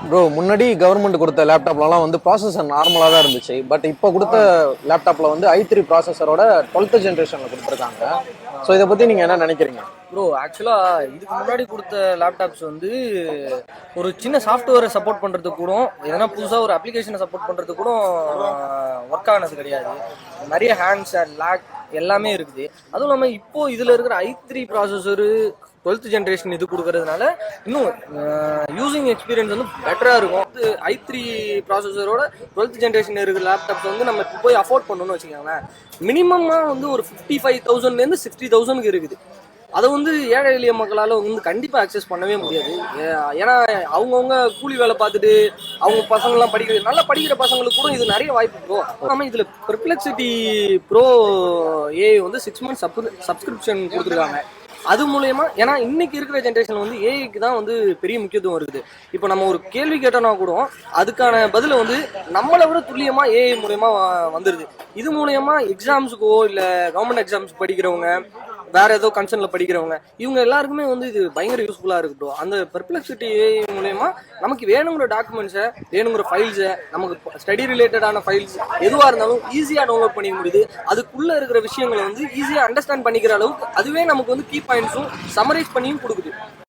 Bro முன்னாடி government கொடுத்த லேப்டாப்லலாம் வந்து ப்ராசஸர் நார்மலாக தான் இருந்துச்சு. பட் இப்போ கொடுத்த லேப்டாப்ல வந்து i3 ப்ராசஸரோட 12th ஜென்ரேஷனில் கொடுத்துருக்காங்க. ஸோ இதை பற்றி நீங்கள் என்ன நினைக்கிறீங்க? ப்ரோ ஆக்சுவலாக இதுக்கு முன்னாடி கொடுத்த லேப்டாப்ஸ் வந்து ஒரு சின்ன சாஃப்ட்வேரை சப்போர்ட் பண்ணுறதுக்கு கூட, எதனா புதுசாக ஒரு அப்ளிகேஷனை சப்போர்ட் பண்ணுறதுக்கு கூட ஒர்க் ஆனது கிடையாது. நிறைய ஹேண்ட்ஸ் அண்ட் லேக் எல்லாமே இருக்குது. அதுவும் இல்லாமல் இப்போது இதில் இருக்கிற i3 ப்ராசஸரு 12th ஜென்ரேஷன் இது கொடுக்கறதுனால இன்னும் யூசிங் எக்ஸ்பீரியன்ஸ் வந்து பெட்டராக இருக்கும். i3 ப்ராசஸரோட 12th ஜென்ரேஷன் இருக்கிற லேப்டாப்ஸ் வந்து நம்ம இப்போ போய் அஃபோர்ட் பண்ணணும்னு வச்சுக்கோங்களேன். மினிமமாக வந்து ஒரு 55,000 60,000 இருக்குது. அதை வந்து ஏழை எளிய மக்களால் வந்து கண்டிப்பாக அக்சஸ் பண்ணவே முடியாது. ஏன்னா அவங்கவுங்க கூலி வேலை பார்த்துட்டு அவங்க பசங்கள்லாம் நல்லா படிக்கிற பசங்களுக்கு கூட இது நிறைய வாய்ப்பு இருக்கும். ஆனால் இதில் பெர்ப்ளெக்சிட்டி ப்ரோ ஏஐ வந்து 6 months சப்ஸ்கிரிப்ஷன் கொடுத்துருக்காங்க. அது மூலயமா, ஏன்னா இன்னைக்கு இருக்கிற ஜென்ரேஷன் வந்து ஏஐக்கு தான் வந்து பெரிய முக்கியத்துவம் இருக்குது. இப்போ நம்ம ஒரு கேள்வி கேட்டோம்னா கூட அதுக்கான பதிலை வந்து நம்மளை விட துல்லியமா ஏஐ மூலயமா வந்துடுது. இது மூலயமா எக்ஸாம்ஸுக்கோ இல்லை கவர்மெண்ட் எக்ஸாம்ஸ் படிக்கிறவங்க, வேற ஏதோ கன்சர்ன்ல படிக்கிறவங்க, இவங்க எல்லாருக்குமே வந்து இது பயங்கர யூஸ்ஃபுல்லா இருக்கு ப்ரோ. அந்த பெர்ப்ளெக்சிட்டி ஏஐ மூலயமா நமக்கு வேணுங்கிற டாக்குமெண்ட்ஸை, வேணுங்கிற ஃபைல்ஸை, நமக்கு ஸ்டடி ரிலேட்டடான ஃபைல்ஸ் எதுவாக இருந்தாலும் ஈஸியாக டவுன்லோட் பண்ணிக்க முடியுது. அதுக்குள்ள இருக்கிற விஷயங்களை வந்து ஈஸியாக அண்டர்ஸ்டாண்ட் பண்ணிக்கிற அளவுக்கு அதுவே நமக்கு வந்து கீ பாயிண்ட்ஸும் சமரைஸ் பண்ணியும் கொடுக்குது.